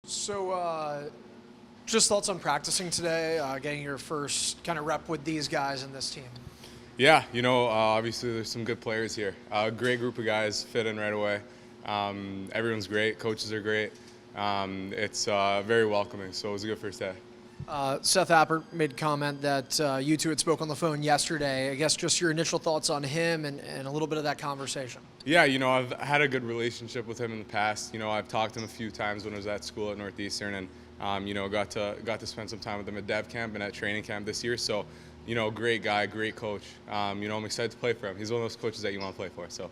So, just thoughts on practicing today, getting your first kind of rep with these guys in this team. Yeah, obviously there's some good players here. Great group of guys fit in right away. Everyone's great. Coaches are great. It's very welcoming, so it was a good first day. Seth Appert made comment that you two had spoke on the phone yesterday. I guess just your initial thoughts on him and a little bit of that conversation. Yeah, I've had a good relationship with him in the past. I've talked to him a few times when I was at school at Northeastern, and got to spend some time with him at dev camp and at training camp this year. So, great guy, great coach. I'm excited to play for him. He's one of those coaches that you want to play for. So.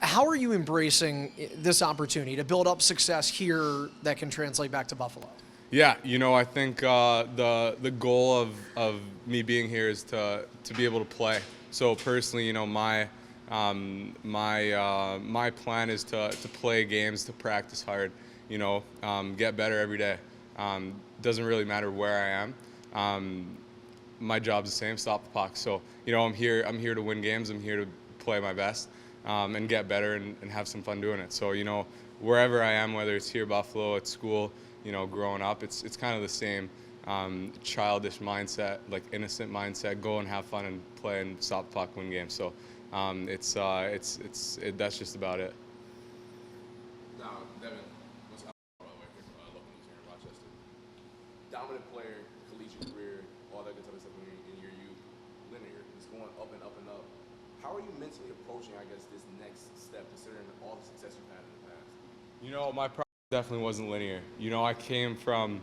How are you embracing this opportunity to build up success here that can translate back to Buffalo? Yeah, I think the goal of me being here is to be able to play. So personally, my plan is to play games, to practice hard, get better every day. Doesn't really matter where I am. My job's the same, stop the puck. So I'm here to win games. I'm here to play my best and get better and have some fun doing it. So wherever I am, whether it's here, Buffalo, at school, growing up, it's kind of the same childish mindset, like innocent mindset. Go and have fun and play and stop the puck, win games. So that's just about it. Now, Devon was out by the way here, local news here in Rochester. Dominant player, collegiate career, all that good type of stuff in your youth. Linear, it's going up and up and up. How are you mentally approaching, I guess, this next step, considering all the success you've had in the past? My progress definitely wasn't linear. I came from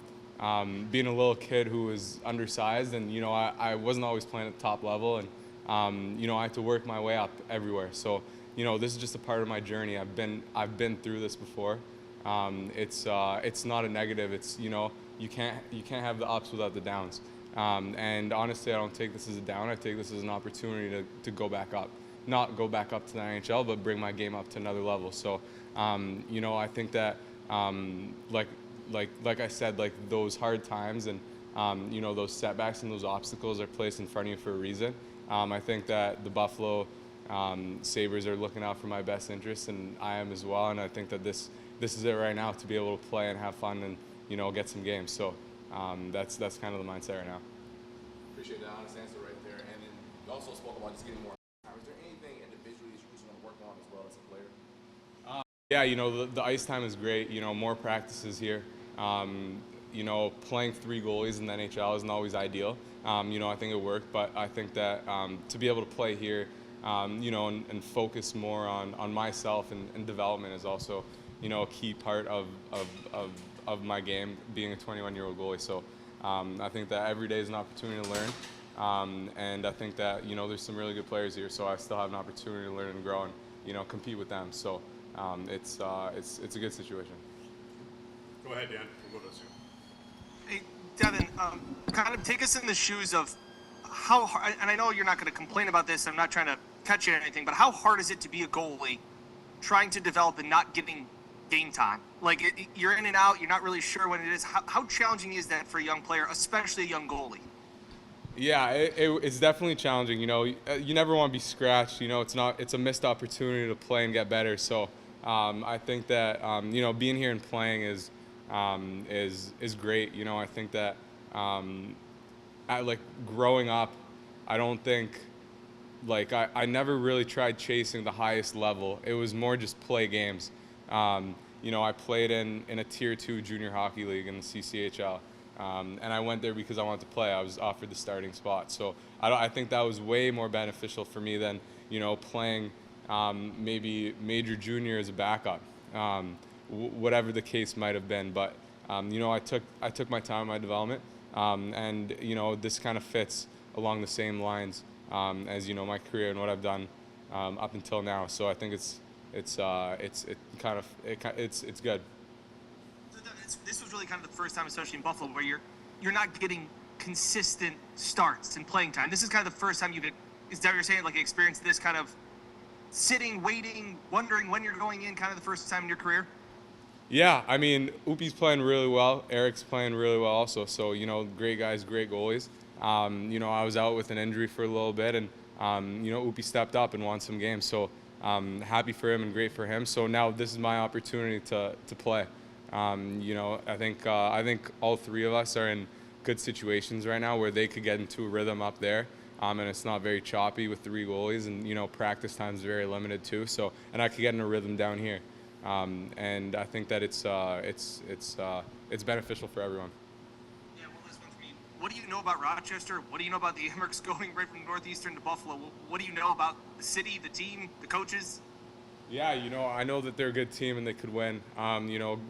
being a little kid who was undersized, and I wasn't always playing at the top level, and I had to work my way up everywhere. So this is just a part of my journey. I've been through this before. It's not a negative. It's you can't have the ups without the downs. And honestly, I don't take this as a down. I take this as an opportunity to go back up. Not go back up to the NHL, but bring my game up to another level. So I think that like I said, like those hard times and those setbacks and those obstacles are placed in front of you for a reason. I think that the Buffalo Sabres are looking out for my best interests, and I am as well. And I think that this is it right now, to be able to play and have fun and get some games. So that's kind of the mindset right now. Appreciate that honest answer right there. And then you also spoke about just getting more time. Is there anything individually that you just want to work on as well as a player? Yeah, the ice time is great. More practices here. Playing three goalies in the NHL isn't always ideal. I think it worked, but I think that to be able to play here, and focus more on myself and development is also, a key part of my game, being a 21-year-old goalie. So I think that every day is an opportunity to learn, and I think that there's some really good players here, so I still have an opportunity to learn and grow and compete with them. So it's a good situation. Go ahead, Dan. We'll go to you. Hey, Devon, kind of take us in the shoes of how hard, and I know you're not going to complain about this, I'm not trying to catch you or anything, but how hard is it to be a goalie trying to develop and not getting game time? Like, you're in and out, you're not really sure when it is. How challenging is that for a young player, especially a young goalie? Yeah, it's definitely challenging. You never want to be scratched. It's a missed opportunity to play and get better. So I think that being here and playing is great. I think that growing up, I don't think I never really tried chasing the highest level. It was more just play games. I played in a Tier 2 junior hockey league in the CCHL. And I went there because I wanted to play. I was offered the starting spot. So I think that was way more beneficial for me than, playing maybe major junior as a backup, whatever the case might have been. But, I took my time in my development. And, this kind of fits along the same lines as, my career and what I've done up until now. So I think it's good. This was really kind of the first time, especially in Buffalo, where you're not getting consistent starts and playing time. This is kind of the first time is that what you're saying, like experienced this kind of sitting, waiting, wondering when you're going in, kind of the first time in your career? Yeah, I mean, Upi's playing really well. Eric's playing really well also. So, great guys, great goalies. I was out with an injury for a little bit, and, Upi stepped up and won some games. So happy for him and great for him. So now this is my opportunity to play. I think all three of us are in good situations right now where they could get into a rhythm up there. And it's not very choppy with three goalies, and practice time is very limited too. So, and I could get in a rhythm down here, and I think that it's beneficial for everyone. Yeah, well, this one's for you. What do you know about Rochester? What do you know about the Amerks going right from Northeastern to Buffalo? What do you know about the city, the team, the coaches? Yeah, I know that they're a good team and they could win.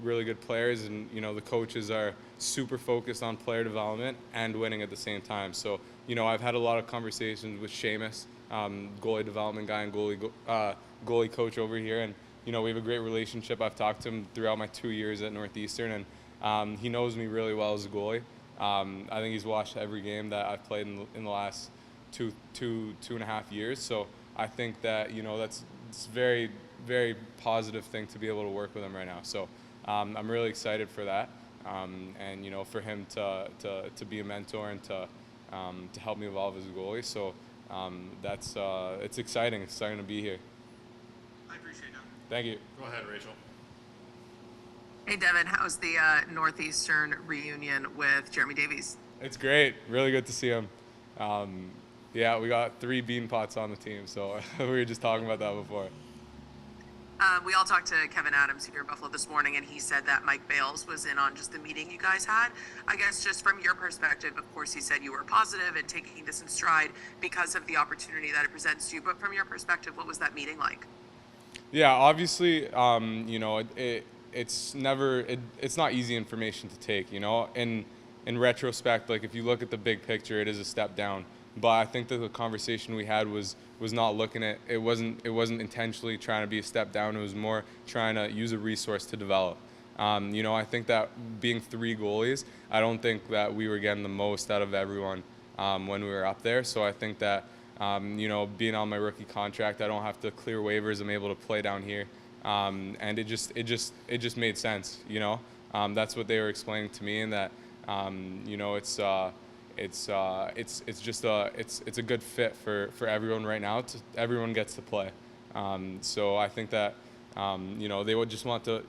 Really good players, and the coaches are super focused on player development and winning at the same time. So, I've had a lot of conversations with Seamus, goalie development guy and goalie coach over here, and we have a great relationship. I've talked to him throughout my 2 years at Northeastern, and he knows me really well as a goalie. I think he's watched every game that I've played in the last two and a half years. So I think that it's very, very positive thing to be able to work with him right now. So I'm really excited for that, and for him to be a mentor and to help me evolve as a goalie. So it's exciting. It's exciting to be here. I appreciate it. Thank you. Go ahead, Rachel. Hey, Devon, how's the Northeastern reunion with Jeremy Davies? It's great. Really good to see him. Yeah, we got 3 bean pots on the team, so we were just talking about that before. We all talked to Kevin Adams here in Buffalo this morning, and he said that Mike Bales was in on just the meeting you guys had. I guess just from your perspective, of course, he said you were positive and taking this in stride because of the opportunity that it presents to you. But from your perspective, what was that meeting like? Yeah, obviously, it's not easy information to take. In retrospect, like if you look at the big picture, it is a step down. But I think that the conversation we had was not looking at it wasn't intentionally trying to be a step down. It was more trying to use a resource to develop. I think that being 3 goalies, I don't think that we were getting the most out of everyone when we were up there. So I think that being on my rookie contract, I don't have to clear waivers. I'm able to play down here, and it just made sense. That's what they were explaining to me, and that it's a good fit for everyone right now. Everyone gets to play. So I think that they would just want to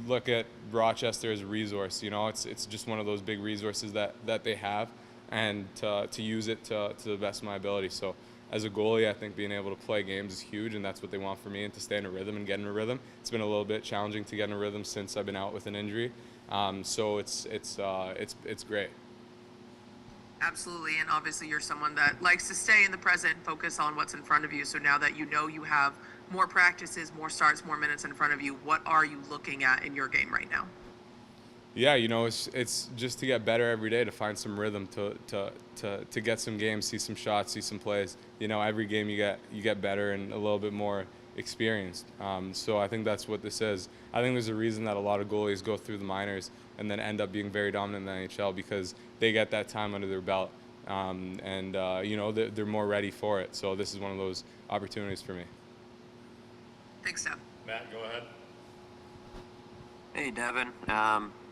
look at Rochester as a resource. It's just one of those big resources that they have, and to use it to the best of my ability. So as a goalie, I think being able to play games is huge, and that's what they want for me, and to stay in a rhythm and get in a rhythm. It's been a little bit challenging to get in a rhythm since I've been out with an injury. So it's great. Absolutely, and obviously you're someone that likes to stay in the present and focus on what's in front of you. So now that you have more practices, more starts, more minutes in front of you, what are you looking at in your game right now? Yeah, it's just to get better every day, to find some rhythm, to get some games, see some shots, see some plays. Every game you get better and a little bit more experienced. So I think that's what this is. I think there's a reason that a lot of goalies go through the minors and then end up being very dominant in the NHL, because they get that time under their belt, and they're more ready for it. So this is one of those opportunities for me. Thanks, Dev. Matt, go ahead. Hey, Devon.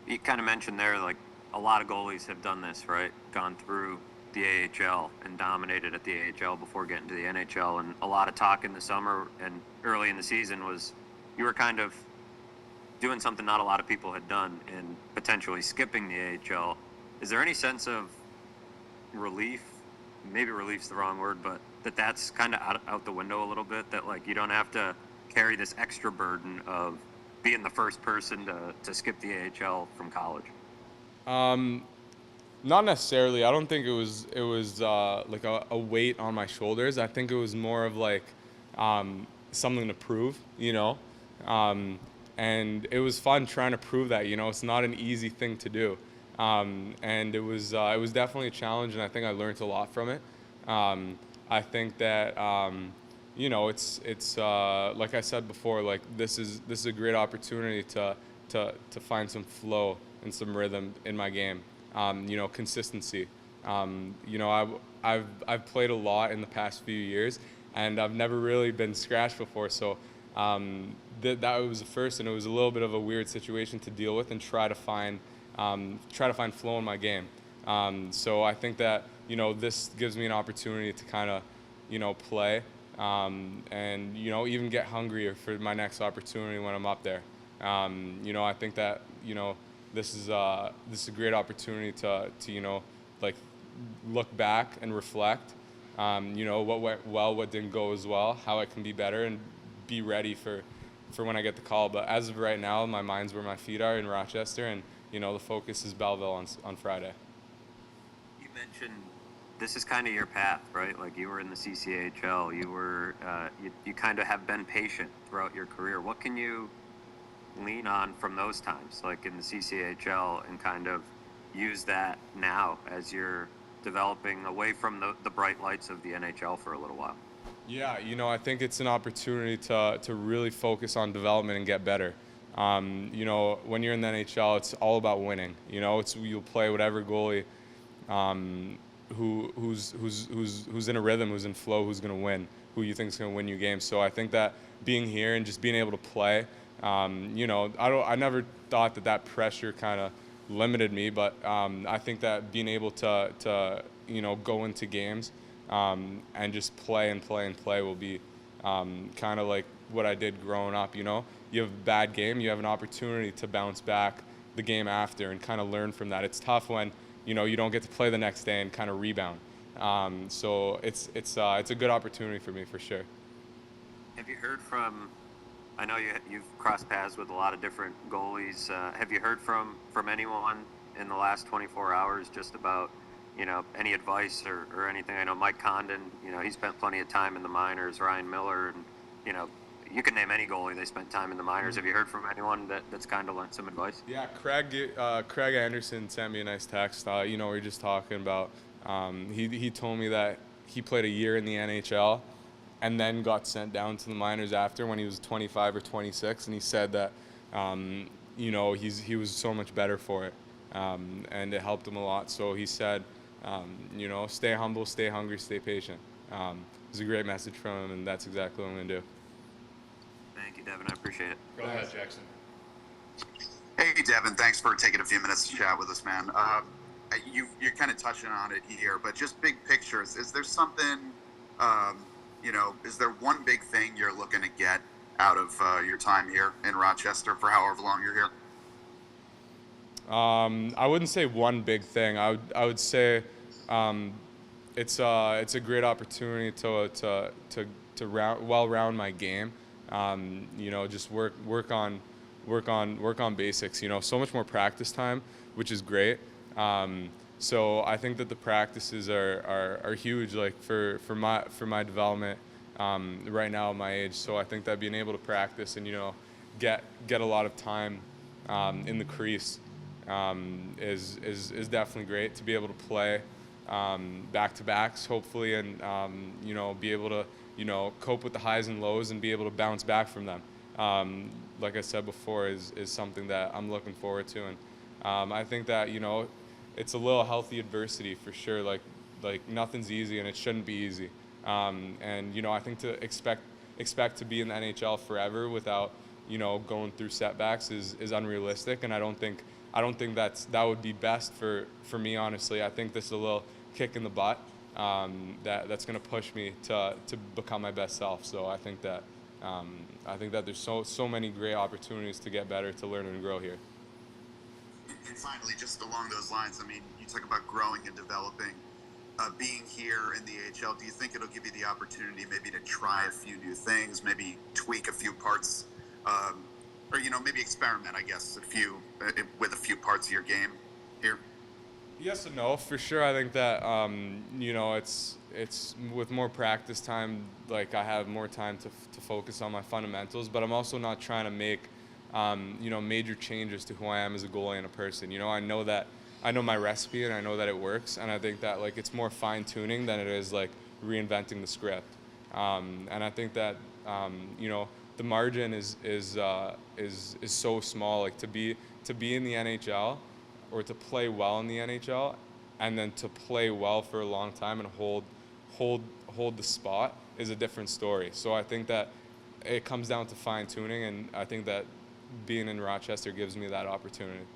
You kind of mentioned there, like, a lot of goalies have done this, right? Gone through the AHL and dominated at the AHL before getting to the NHL. And a lot of talk in the summer and early in the season was you were kind of doing something not a lot of people had done and potentially skipping the AHL. Is there any sense of relief? Maybe relief's the wrong word, but that's kind of out the window a little bit, that like you don't have to carry this extra burden of being the first person to skip the AHL from college? Not necessarily. I don't think it was like a weight on my shoulders. I think it was more of like something to prove, and it was fun trying to prove that. It's not an easy thing to do, and it was definitely a challenge, and I think I learned a lot from it. I think that it's like I said before, like this is a great opportunity to find some flow and some rhythm in my game. Consistency. I've played a lot in the past few years, and I've never really been scratched before. So that was the first, and it was a little bit of a weird situation to deal with and try to find flow in my game. So I think that this gives me an opportunity to kind of play, and even get hungrier for my next opportunity when I'm up there. You know, I think that, you know, this is a great opportunity to you know, like, look back and reflect. You know, what went well, what didn't go as well, how it can be better, and be ready for when I get the call. But as of right now, my mind's where my feet are in Rochester, and you know, the focus is Belleville on Friday. You mentioned this is kind of your path, right? Like, you were in the CCHL, you were you kind of have been patient throughout your career. What can you lean on from those times, like in the CCHL, and kind of use that now as you're developing away from the bright lights of the NHL for a little while? Yeah, you know, I think it's an opportunity to really focus on development and get better. You know, when you're in the NHL, it's all about winning. You know, you'll play whatever goalie who's in a rhythm, who's in flow, who's going to win, who you think is going to win you games. So I think that being here and just being able to play, you know, I never thought that pressure kind of limited me, but I think that being able to you know, go into games and just play and play and play will be kind of like what I did growing up. You know, you have a bad game, you have an opportunity to bounce back the game after and kind of learn from that. It's tough when, you know, you don't get to play the next day and kind of rebound. So it's a good opportunity for me, for sure. Have you heard from, I know you've crossed paths with a lot of different goalies. Have you heard from anyone in the last 24 hours just about, you know, any advice or anything? I know Mike Condon, you know, he spent plenty of time in the minors, Ryan Miller, and, you know, you can name any goalie, they spent time in the minors. Have you heard from anyone that's kind of lent some advice? Yeah, Craig Anderson sent me a nice text. You know, we were just talking about, he told me that he played a year in the NHL and then got sent down to the minors after when he was 25 or 26, and he said that, you know, he was so much better for it, and it helped him a lot. So he said, you know, stay humble, stay hungry, stay patient. It was a great message from him, and that's exactly what I'm going to do. Thank you, Devon. I appreciate it. Go ahead, Jackson. Hey, Devon, thanks for taking a few minutes to chat with us, man. You're kind of touching on it here, but just big pictures. Is there something, you know, is there one big thing you're looking to get out of your time here in Rochester for however long you're here? I wouldn't say one big thing. I would say it's a great opportunity to round my game. You know, just work on basics. You know, so much more practice time, which is great. So I think that the practices are huge, like for my development right now at my age. So I think that being able to practice and, you know, get a lot of time in the crease is definitely great. To be able to play back-to-backs, hopefully, and you know, be able to, you know, cope with the highs and lows and be able to bounce back from them. Like I said before, is something that I'm looking forward to, and I think that, you know, it's a little healthy adversity for sure. Like nothing's easy, and it shouldn't be easy. And you know, I think to expect to be in the NHL forever without, you know, going through setbacks is unrealistic, and I don't think that would be best for me, honestly. I think this is a little kick in the butt that's going to push me to become my best self. So I think that there's so many great opportunities to get better, to learn and grow here. And finally, just along those lines, I mean, you talk about growing and developing. Being here in the AHL, do you think it'll give you the opportunity maybe to try a few new things, maybe tweak a few parts, or, you know, maybe experiment, I guess, with a few parts of your game here? Yes and no, for sure. I think that you know, it's with more practice time, like I have more time to focus on my fundamentals, but I'm also not trying to make you know, major changes to who I am as a goalie and a person. You know, I know my recipe, and I know that it works, and I think that, like, it's more fine-tuning than it is like reinventing the script. And I think that you know, the margin is so small. Like, to be in the NHL, or to play well in the NHL, and then to play well for a long time and hold the spot is a different story. So I think that it comes down to fine-tuning, and I think that being in Rochester gives me that opportunity.